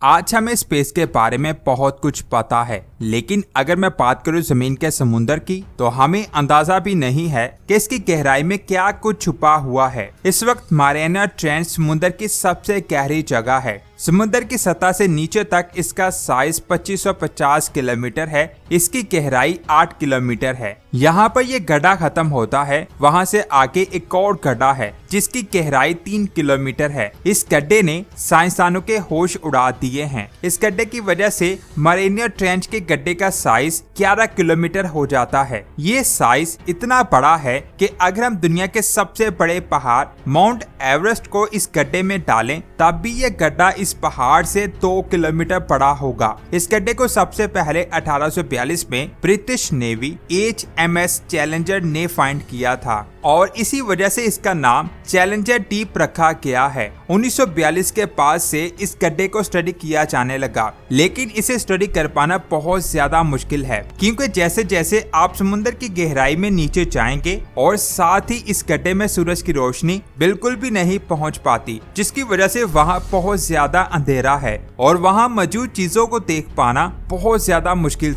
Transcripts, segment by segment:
आज हमें स्पेस के बारे में बहुत कुछ पता है, लेकिन अगर मैं बात करूं जमीन के समुंदर की, तो हमें अंदाजा भी नहीं है कि इसकी गहराई में क्या कुछ छुपा हुआ है। इस वक्त मारियाना ट्रेंच समुंदर की सबसे गहरी जगह है। समुद्र की सतह से नीचे तक इसका साइज 2550 किलोमीटर है। इसकी गहराई 8 किलोमीटर है। यहाँ पर ये गड्ढा खत्म होता है, वहाँ से आगे एक और गड्ढा है जिसकी गहराई 3 किलोमीटर है। इस गड्ढे ने साइंसदानों के होश उड़ा दिए हैं। इस गड्ढे की वजह से मारियाना ट्रेंच के गड्ढे का साइज 11 किलोमीटर हो जाता है। ये साइज इतना बड़ा है कि अगर हम दुनिया के सबसे बड़े पहाड़ माउंट एवरेस्ट को इस गड्ढे में डालें, तब भी ये गड्ढा इस पहाड़ से 2 किलोमीटर बड़ा होगा। इस गड्ढे को सबसे पहले 1842 में ब्रिटिश नेवी HMS चैलेंजर ने फाइंड किया था और इसी वजह से इसका नाम चैलेंजर डीप रखा गया है। 1942 के बाद से इस गड्ढे को स्टडी किया जाने लगा, लेकिन इसे स्टडी कर पाना बहुत ज्यादा मुश्किल है, क्योंकि जैसे जैसे आप समुद्र की गहराई में नीचे जाएंगे और साथ ही इस गड्ढे में सूरज की रोशनी बिल्कुल भी नहीं पहुंच पाती, जिसकी वजह से वहां बहुत ज्यादा अंधेरा है और वहां मौजूद चीजों को देख पाना बहुत ज्यादा मुश्किल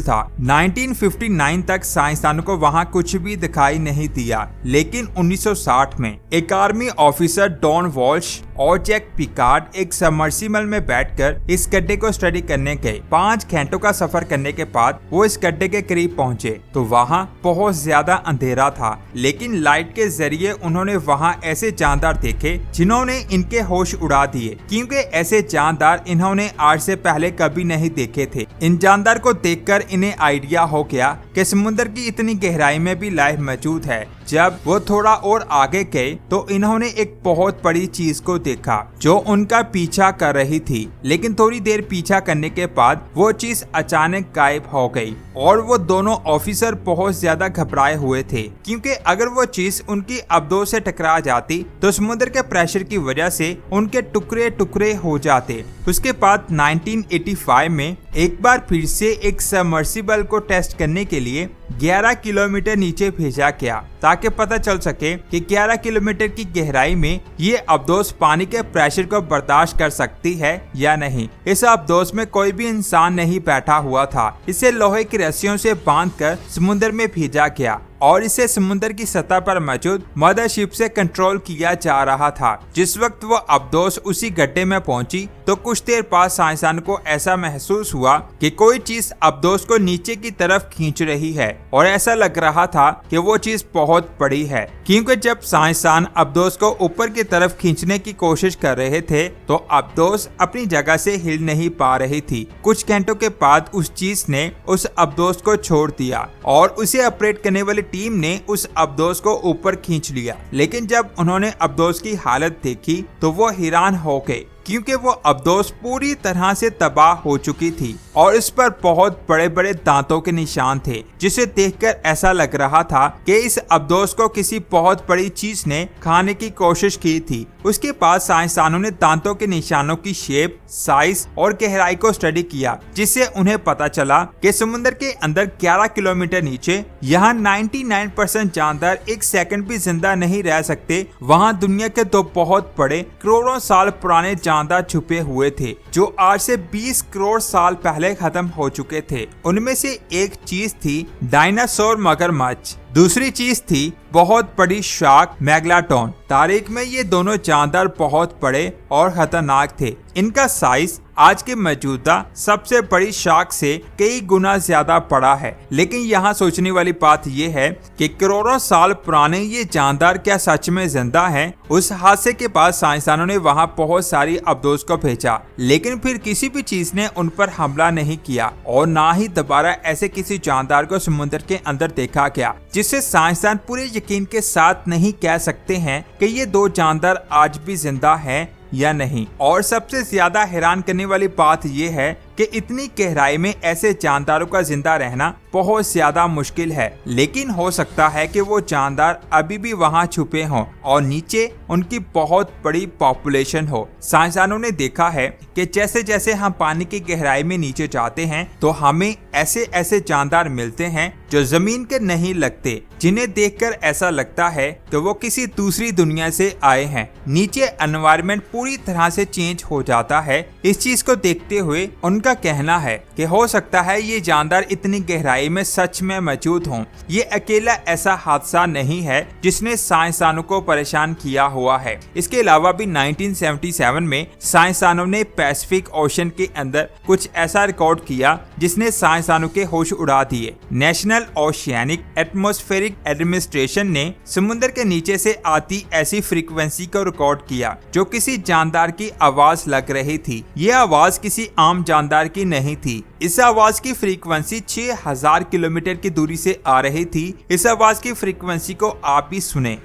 था। 1959 तक साइंसदानों को वहां कुछ भी दिखाई नहीं दिया, लेकिन 1960 में एक आर्मी ऑफिसर डॉन वॉल्श और जैक पिकार्ड एक सबमर्सिबल में बैठकर इस गड्ढे को स्टडी करने गए। 5 घंटों का सफर करने के बाद वो इस गड्ढे के करीब पहुंचे तो वहां बहुत ज्यादा अंधेरा था, लेकिन लाइट के जरिए उन्होंने वहां ऐसे जानदार देखे जिन्होंने इनके होश उड़ा दिए, क्योंकि ऐसे जानदार इन्होंने आज से पहले कभी नहीं देखे थे। इन जानदार को देखकर इन्हें आइडिया हो गया कि समुद्र की इतनी गहराई में भी लाइफ मौजूद है। जब वो थोड़ा और आगे गए तो इन्होंने एक बहुत बड़ी चीज को देखा जो उनका पीछा कर रही थी, लेकिन थोड़ी देर पीछा करने के बाद वो चीज अचानक गायब हो गई और वो दोनों ऑफिसर बहुत ज्यादा घबराए हुए थे, क्योंकि अगर वो चीज उनकी अब्दों से टकरा जाती तो समुद्र के प्रेशर की वजह से उनके टुकड़े टुकड़े हो जाते। उसके बाद 1985 में एक बार फिर से एक सबमर्सिबल को टेस्ट करने के लिए 11 किलोमीटर नीचे भेजा गया, ताकि पता चल सके कि 11 किलोमीटर की गहराई में ये अब्दोस पानी के प्रेशर को बर्दाश्त कर सकती है या नहीं। इस अब्दोस में कोई भी इंसान नहीं बैठा हुआ था। इसे लोहे की रस्सियों से बांधकर समुद्र में भेजा गया और इसे समुद्र की सतह पर मौजूद मदरशिप से कंट्रोल किया जा रहा था। जिस वक्त वो अब्दोस उसी गड्ढे में पहुंची तो कुछ देर बाद साइंसदान को ऐसा महसूस हुआ कि कोई चीज अब्दोस को नीचे की तरफ खींच रही है और ऐसा लग रहा था कि वो चीज बहुत बड़ी है, क्योंकि जब साइंसदान अब्दोस को ऊपर की तरफ खींचने की कोशिश कर रहे थे तो अब्दोस अपनी जगह से हिल नहीं पा रही थी। कुछ घंटों के बाद उस चीज ने उस अब्दोस को छोड़ दिया और उसे ऑपरेट करने वाली टीम ने उस अब्दोस को ऊपर खींच लिया, लेकिन जब उन्होंने अब्दोस की हालत देखी तो वो हैरान हो गए, क्योंकि वो अब्दोस पूरी तरह से तबाह हो चुकी थी और इस पर बहुत बड़े बड़े दांतों के निशान थे, जिसे देखकर ऐसा लग रहा था कि इस अब्दोस को किसी बहुत बड़ी चीज ने खाने की कोशिश की थी। उसके बाद साइंसदानों ने दांतों के निशानों की शेप, साइज और गहराई को स्टडी किया, जिससे उन्हें पता चला कि समुद्र के अंदर 11 किलोमीटर नीचे यहाँ 99% जानदार एक सेकंड भी जिंदा नहीं रह सकते। वहाँ दुनिया के 2 बहुत बड़े करोड़ों साल पुराने जानदार छुपे हुए थे, जो आज से 20 करोड़ साल पहले खत्म हो चुके थे। उनमें से एक चीज थी डायनासोर मगरमच्छ, दूसरी चीज थी बहुत बड़ी शार्क मेगलाडोन। तारीख में ये दोनों जानदार बहुत बड़े और खतरनाक थे। इनका साइज आज के मौजूदा सबसे बड़ी शार्क से कई गुना ज्यादा बड़ा है, लेकिन यहाँ सोचने वाली बात यह है कि करोड़ों साल पुराने ये जानदार क्या सच में जिंदा हैं? उस हादसे के बाद साइंसदानों ने वहाँ बहुत सारी अब्दोस को भेजा, लेकिन फिर किसी भी चीज ने उन पर हमला नहीं किया और ना ही दोबारा ऐसे किसी जानदार को समुद्र के अंदर देखा गया, जिससे साइंसदान पूरे यकीन के साथ नहीं कह सकते हैं कि ये 2 जानदार आज भी जिंदा हैं या नहीं। और सबसे ज्यादा हैरान करने वाली बात यह है कि इतनी गहराई में ऐसे जानदारों का जिंदा रहना बहुत ज्यादा मुश्किल है, लेकिन हो सकता है कि वो जानदार अभी भी वहाँ छुपे हों और नीचे उनकी बहुत बड़ी पॉपुलेशन हो। साइंसदानों ने देखा है कि जैसे जैसे हम पानी की गहराई में नीचे जाते हैं तो हमें ऐसे ऐसे जानदार मिलते हैं जो जमीन के नहीं लगते, जिन्हें देखकर ऐसा लगता है कि वो किसी दूसरी दुनिया से आए हैं। नीचे एनवायरनमेंट पूरी तरह से चेंज हो जाता है। इस चीज को देखते हुए उनका कहना है कि हो सकता है ये जानदार इतनी गहराई में सच में मौजूद हों। ये अकेला ऐसा हादसा नहीं है जिसने साइंसदानों को परेशान किया हुआ है। इसके अलावा भी 1977 में साइंसदानों ने पैसिफिक ओशन के अंदर कुछ ऐसा रिकॉर्ड किया जिसने साइंसदानों के होश उड़ा दिए। नेशनल ओशियानिक एटमॉस्फेरिक एडमिनिस्ट्रेशन ने समुद्र के नीचे से आती ऐसी फ्रीक्वेंसी को रिकॉर्ड किया जो किसी जानदार की आवाज लग रही थी। ये आवाज किसी आम जानदार की नहीं थी। इस आवाज की फ्रीक्वेंसी 6000 किलोमीटर की दूरी से आ रही थी। इस आवाज की फ्रीक्वेंसी को आप भी सुने।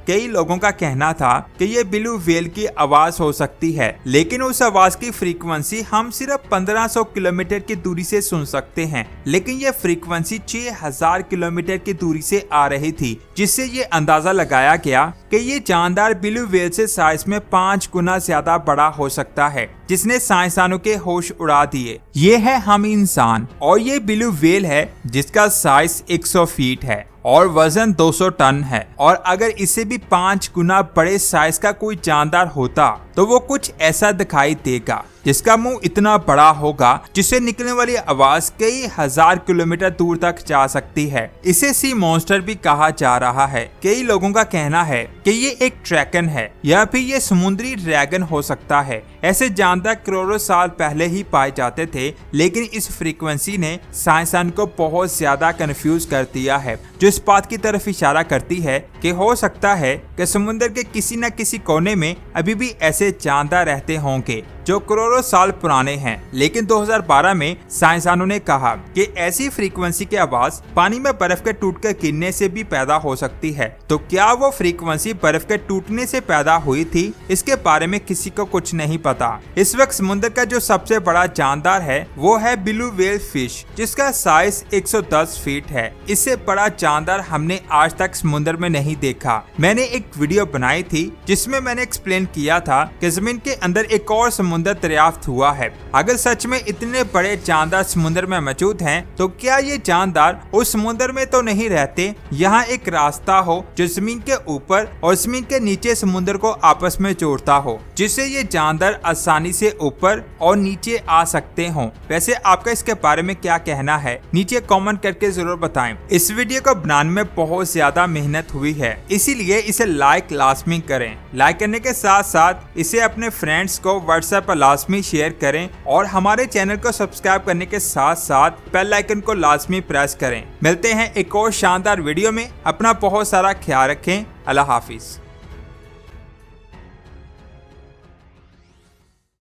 कई लोगों का कहना था कि ये ब्लू व्हेल की आवाज हो सकती है, लेकिन उस आवाज की फ्रीक्वेंसी हम सिर्फ 1500 किलोमीटर की दूरी से सुन सकते हैं, लेकिन ये फ्रीक्वेंसी 6000 किलोमीटर की दूरी से आ रही थी, जिससे ये अंदाजा लगाया गया कि ये जानदार ब्लू व्हेल से साइज में 5 गुना ज्यादा बड़ा हो सकता है, जिसने साइंसदानों के होश उड़ा दिए। ये है हम इंसान और ये ब्लू व्हेल है जिसका साइज 100 फीट है और वजन 200 टन है। और अगर इससे भी 5 गुना बड़े साइज का कोई जानदार होता तो वो कुछ ऐसा दिखाई देगा, जिसका मुंह इतना बड़ा होगा जिससे निकलने वाली आवाज कई हजार किलोमीटर दूर तक जा सकती है। इसे सी मॉन्स्टर भी कहा जा रहा है। कई लोगों का कहना है कि ये एक ड्रैगन है या फिर ये समुद्री ड्रैगन हो सकता है। ऐसे जानदार करोड़ों साल पहले ही पाए जाते थे, लेकिन इस फ्रीक्वेंसी ने साइंसदान को बहुत ज्यादा कंफ्यूज कर दिया है, जो इस बात की तरफ इशारा करती है कि हो सकता है कि समुद्र के किसी न किसी कोने में अभी भी ऐसे जानदार रहते होंगे जो करोड़ों साल पुराने हैं। लेकिन 2012 में साइंसदानों ने कहा कि ऐसी फ्रीक्वेंसी की आवाज पानी में बर्फ के टूटकर गिरने से भी पैदा हो सकती है। तो क्या वो फ्रीक्वेंसी बर्फ के टूटने से पैदा हुई थी? इसके बारे में किसी को कुछ नहीं पता। इस वक्त समुद्र का जो सबसे बड़ा जानदार है वो है ब्लू व्हेल फिश, जिसका साइज 110 फीट है। इससे बड़ा जानदार हमने आज तक समुद्र में नहीं देखा। मैंने एक वीडियो बनाई थी जिसमें मैंने एक्सप्लेन किया था कि जमीन के अंदर एक और समुद्र दरियाफ्त हुआ है। अगर सच में इतने बड़े जानदार समुद्र में मौजूद हैं, तो क्या ये जानदार उस समुद्र में तो नहीं रहते? यहाँ एक रास्ता हो जो जमीन के ऊपर और जमीन के नीचे समुद्र को आपस में जोड़ता हो, जिससे ये जानदार आसानी से ऊपर और नीचे आ सकते हों। वैसे आपका इसके बारे में क्या कहना है? नीचे कमेंट करके जरूर बताएं। इस वीडियो को बनाने में बहुत ज्यादा मेहनत हुई है, इसीलिए इसे लाइक लाजमी करें। लाइक करने के साथ साथ इसे अपने फ्रेंड्स को व्हाट्सएप पर लाजमी शेयर करें और हमारे चैनल को सब्सक्राइब करने के साथ साथ बेल आइकन को लाजमी प्रेस करें। मिलते हैं एक और शानदार वीडियो में। अपना बहुत सारा ख्याल रखें। अल्लाह हाफिज।